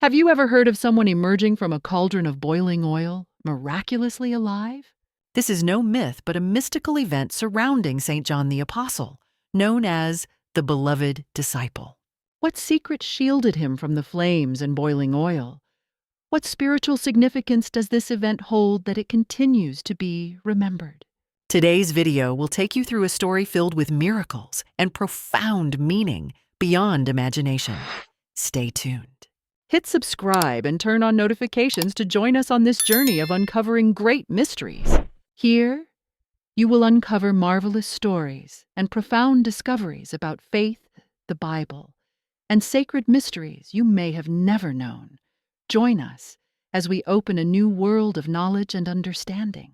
Have you ever heard of someone emerging from a cauldron of boiling oil, miraculously alive? This is no myth, but a mystical event surrounding St. John the Apostle, known as the beloved disciple. What secret shielded him from the flames and boiling oil? What spiritual significance does this event hold that it continues to be remembered? Today's video will take you through a story filled with miracles and profound meaning beyond imagination. Stay tuned. Hit subscribe and turn on notifications to join us on this journey of uncovering great mysteries. Here, you will uncover marvelous stories and profound discoveries about faith, the Bible, and sacred mysteries you may have never known. Join us as we open a new world of knowledge and understanding.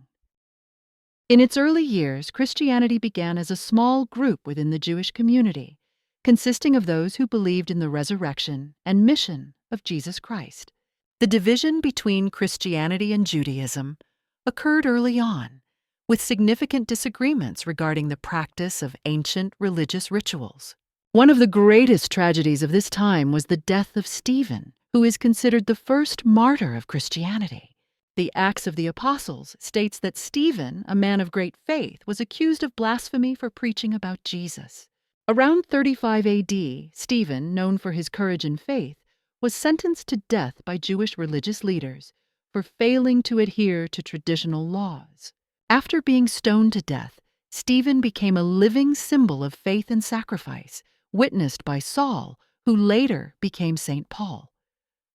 In its early years, Christianity began as a small group within the Jewish community, consisting of those who believed in the resurrection and mission of Jesus Christ. The division between Christianity and Judaism occurred early on, with significant disagreements regarding the practice of ancient religious rituals. One of the greatest tragedies of this time was the death of Stephen, who is considered the first martyr of Christianity. The Acts of the Apostles states that Stephen, a man of great faith, was accused of blasphemy for preaching about Jesus. Around 35 AD, Stephen, known for his courage and faith, was sentenced to death by Jewish religious leaders for failing to adhere to traditional laws. After being stoned to death, Stephen became a living symbol of faith and sacrifice, witnessed by Saul, who later became St. Paul.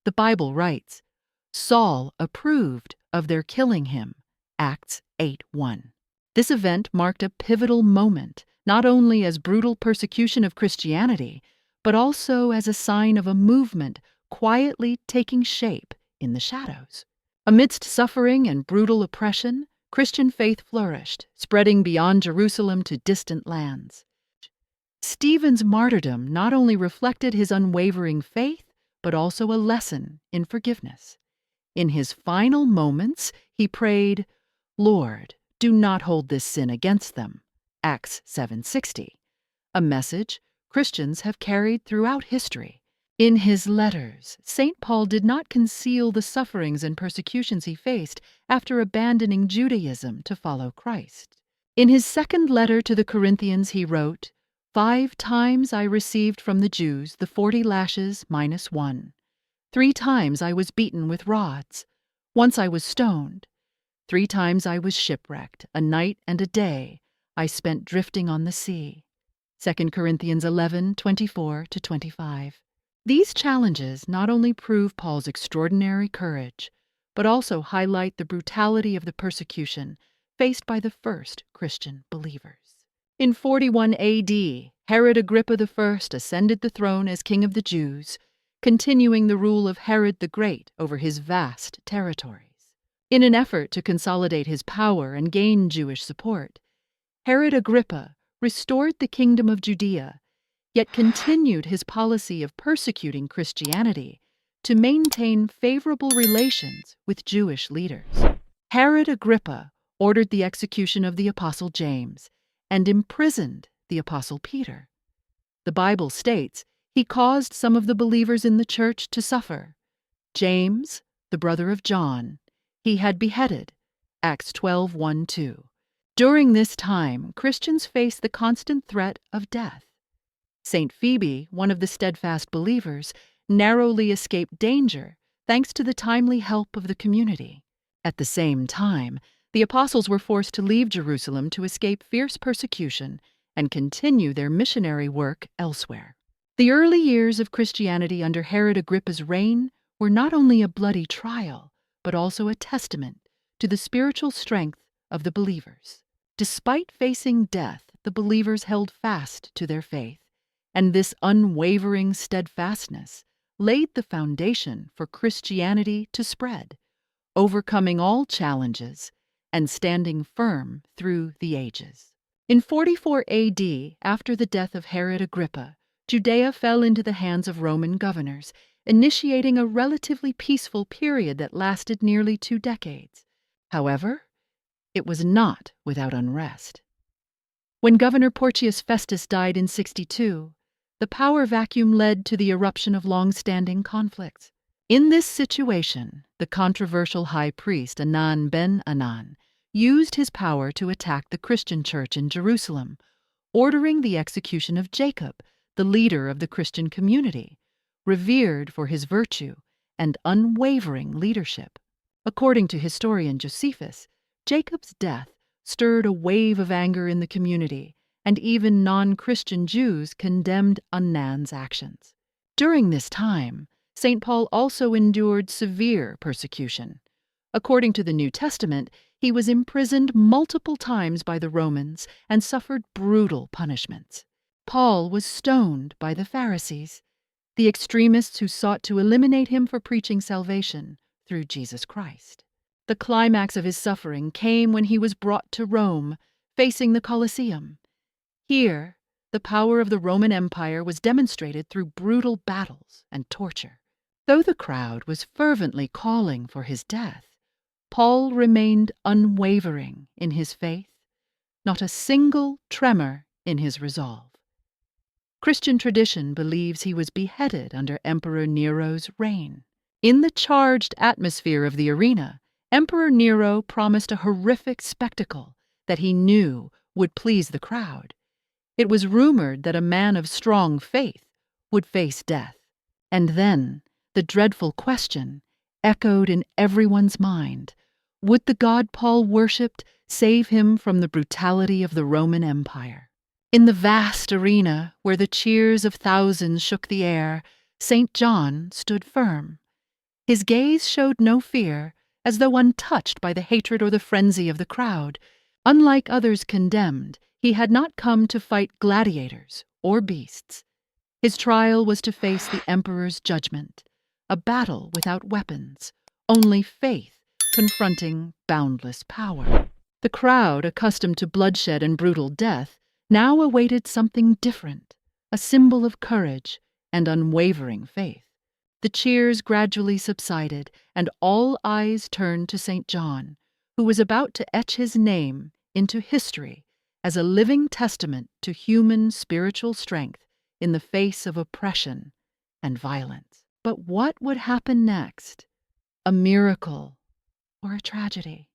The Bible writes, "Saul approved of their killing him," Acts 8:1. This event marked a pivotal moment, not only as brutal persecution of Christianity, but also as a sign of a movement quietly taking shape in the shadows. Amidst suffering and brutal oppression, Christian faith flourished, spreading beyond Jerusalem to distant lands. Stephen's martyrdom not only reflected his unwavering faith, but also a lesson in forgiveness. In his final moments, he prayed, "Lord, do not hold this sin against them," Acts 7:60, a message Christians have carried throughout history. In his letters, St. Paul did not conceal the sufferings and persecutions he faced after abandoning Judaism to follow Christ. In his second letter to the Corinthians, he wrote, "5 times I received from the Jews the 40 lashes minus 1. 3 times I was beaten with rods. Once I was stoned. 3 times I was shipwrecked. A night and a day I spent drifting on the sea." 2 Corinthians 11:24-25. These challenges not only prove Paul's extraordinary courage, but also highlight the brutality of the persecution faced by the first Christian believers. In 41 AD, Herod Agrippa I ascended the throne as king of the Jews, continuing the rule of Herod the Great over his vast territories. In an effort to consolidate his power and gain Jewish support, Herod Agrippa restored the kingdom of Judea, yet continued his policy of persecuting Christianity to maintain favorable relations with Jewish leaders. Herod Agrippa ordered the execution of the Apostle James and imprisoned the Apostle Peter. The Bible states he caused some of the believers in the church to suffer. James, the brother of John, he had beheaded, Acts 12:1-2. During this time, Christians faced the constant threat of death. St. Phoebe, one of the steadfast believers, narrowly escaped danger thanks to the timely help of the community. At the same time, the apostles were forced to leave Jerusalem to escape fierce persecution and continue their missionary work elsewhere. The early years of Christianity under Herod Agrippa's reign were not only a bloody trial, but also a testament to the spiritual strength of the believers. Despite facing death, the believers held fast to their faith, and this unwavering steadfastness laid the foundation for Christianity to spread, overcoming all challenges and standing firm through the ages. In 44 AD, after the death of Herod Agrippa, Judea fell into the hands of Roman governors, initiating a relatively peaceful period that lasted nearly 2 decades. However, it was not without unrest. When Governor Porcius Festus died in 62, the power vacuum led to the eruption of long-standing conflicts. In this situation, the controversial high priest Anan ben Anan used his power to attack the Christian church in Jerusalem, ordering the execution of Jacob, the leader of the Christian community, revered for his virtue and unwavering leadership. According to historian Josephus, Jacob's death stirred a wave of anger in the community, and even non-Christian Jews condemned Anan's actions. During this time, St. Paul also endured severe persecution. According to the New Testament, he was imprisoned multiple times by the Romans and suffered brutal punishments. Paul was stoned by the Pharisees, the extremists who sought to eliminate him for preaching salvation through Jesus Christ. The climax of his suffering came when he was brought to Rome, facing the Colosseum. Here, the power of the Roman Empire was demonstrated through brutal battles and torture. Though the crowd was fervently calling for his death, Paul remained unwavering in his faith, not a single tremor in his resolve. Christian tradition believes he was beheaded under Emperor Nero's reign. In the charged atmosphere of the arena, Emperor Nero promised a horrific spectacle that he knew would please the crowd. It was rumored that a man of strong faith would face death. And then, the dreadful question echoed in everyone's mind: would the God Paul worshipped save him from the brutality of the Roman Empire? In the vast arena, where the cheers of thousands shook the air, St. John stood firm. His gaze showed no fear, as though untouched by the hatred or the frenzy of the crowd. Unlike others condemned, he had not come to fight gladiators or beasts. His trial was to face the emperor's judgment, a battle without weapons, only faith confronting boundless power. The crowd, accustomed to bloodshed and brutal death, now awaited something different, a symbol of courage and unwavering faith. The cheers gradually subsided, and all eyes turned to St. John, who was about to etch his name into history as a living testament to human spiritual strength in the face of oppression and violence. But what would happen next? A miracle or a tragedy?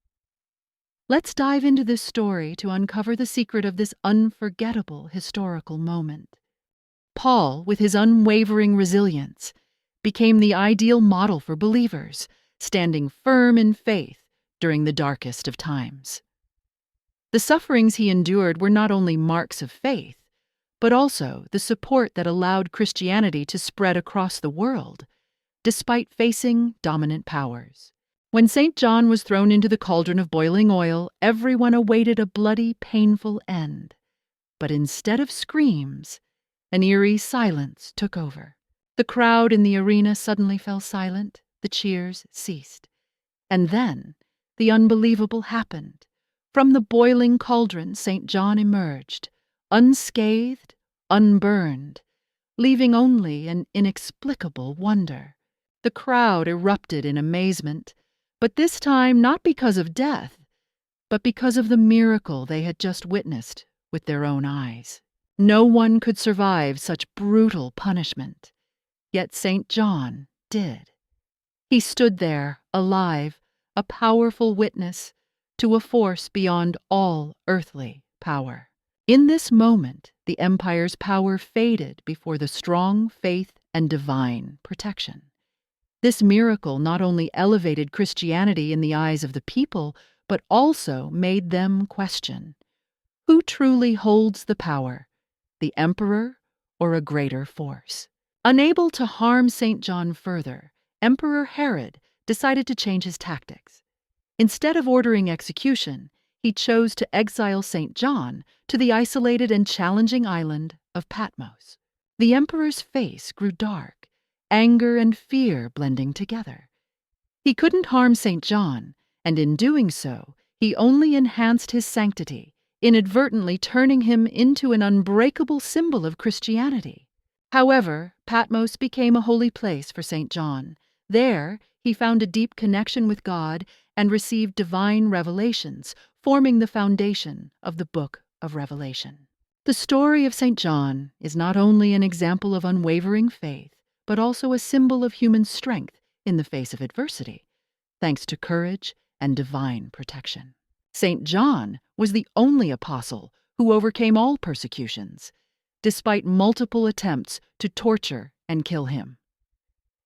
Let's dive into this story to uncover the secret of this unforgettable historical moment. Paul, with his unwavering resilience, became the ideal model for believers, standing firm in faith during the darkest of times. The sufferings he endured were not only marks of faith, but also the support that allowed Christianity to spread across the world, despite facing dominant powers. When St. John was thrown into the cauldron of boiling oil, everyone awaited a bloody, painful end. But instead of screams, an eerie silence took over. The crowd in the arena suddenly fell silent, the cheers ceased. And then, the unbelievable happened. From the boiling cauldron, St. John emerged, unscathed, unburned, leaving only an inexplicable wonder. The crowd erupted in amazement, but this time not because of death, but because of the miracle they had just witnessed with their own eyes. No one could survive such brutal punishment, yet St. John did. He stood there, alive, a powerful witness to a force beyond all earthly power. In this moment, the empire's power faded before the strong faith and divine protection. This miracle not only elevated Christianity in the eyes of the people, but also made them question: who truly holds the power, the emperor or a greater force? Unable to harm St. John further, Emperor Herod decided to change his tactics. Instead of ordering execution, he chose to exile St. John to the isolated and challenging island of Patmos. The emperor's face grew dark, anger and fear blending together. He couldn't harm St. John, and in doing so, he only enhanced his sanctity, inadvertently turning him into an unbreakable symbol of Christianity. However, Patmos became a holy place for St. John. There, he found a deep connection with God and received divine revelations, forming the foundation of the Book of Revelation. The story of St. John is not only an example of unwavering faith, but also a symbol of human strength in the face of adversity, thanks to courage and divine protection. St. John was the only apostle who overcame all persecutions, despite multiple attempts to torture and kill him.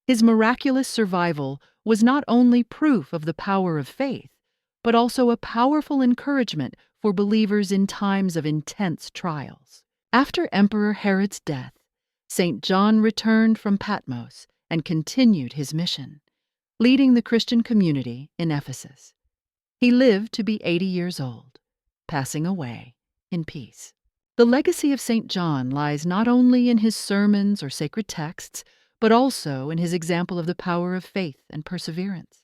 His miraculous survival was not only proof of the power of faith, but also a powerful encouragement for believers in times of intense trials. After Emperor Herod's death, St. John returned from Patmos and continued his mission, leading the Christian community in Ephesus. He lived to be 80 years old, passing away in peace. The legacy of St. John lies not only in his sermons or sacred texts, but also in his example of the power of faith and perseverance.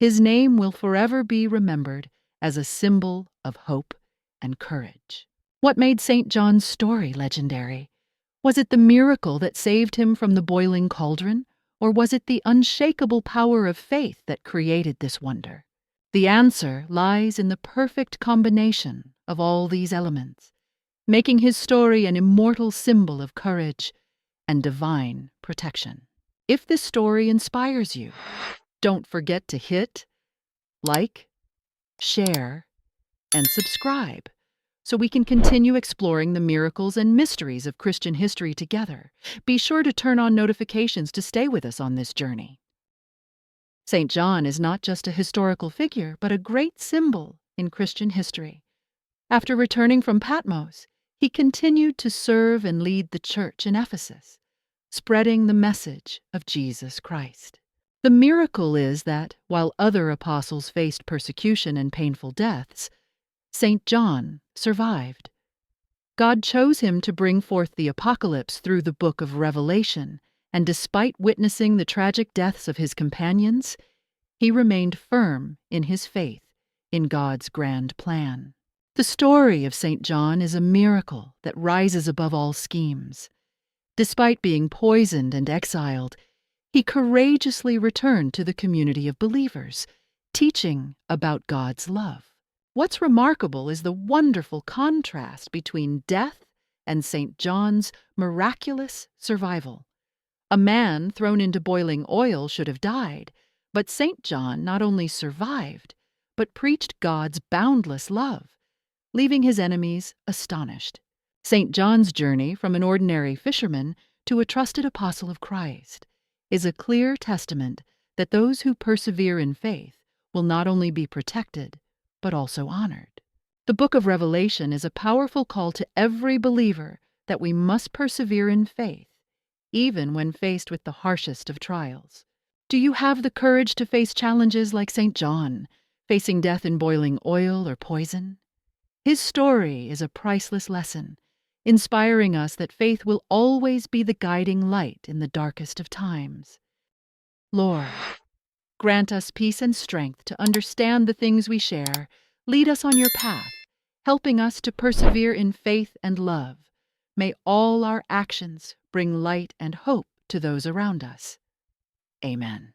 His name will forever be remembered as a symbol of hope and courage. What made St. John's story legendary? Was it the miracle that saved him from the boiling cauldron, or was it the unshakable power of faith that created this wonder? The answer lies in the perfect combination of all these elements, making his story an immortal symbol of courage and divine protection. If this story inspires you, don't forget to hit like, share, and subscribe so we can continue exploring the miracles and mysteries of Christian history together. Be sure to turn on notifications to stay with us on this journey. St. John is not just a historical figure, but a great symbol in Christian history. After returning from Patmos, he continued to serve and lead the church in Ephesus, spreading the message of Jesus Christ. The miracle is that, while other apostles faced persecution and painful deaths, St. John survived. God chose him to bring forth the apocalypse through the book of Revelation, and despite witnessing the tragic deaths of his companions, he remained firm in his faith in God's grand plan. The story of St. John is a miracle that rises above all schemes. Despite being poisoned and exiled, he courageously returned to the community of believers, teaching about God's love. What's remarkable is the wonderful contrast between death and St. John's miraculous survival. A man thrown into boiling oil should have died, but St. John not only survived, but preached God's boundless love, leaving his enemies astonished. St. John's journey from an ordinary fisherman to a trusted apostle of Christ is a clear testament that those who persevere in faith will not only be protected, but also honored. The book of Revelation is a powerful call to every believer that we must persevere in faith, even when faced with the harshest of trials. Do you have the courage to face challenges like St. John, facing death in boiling oil or poison? His story is a priceless lesson, inspiring us that faith will always be the guiding light in the darkest of times. Lord, grant us peace and strength to understand the things we share. Lead us on your path, helping us to persevere in faith and love. May all our actions bring light and hope to those around us. Amen.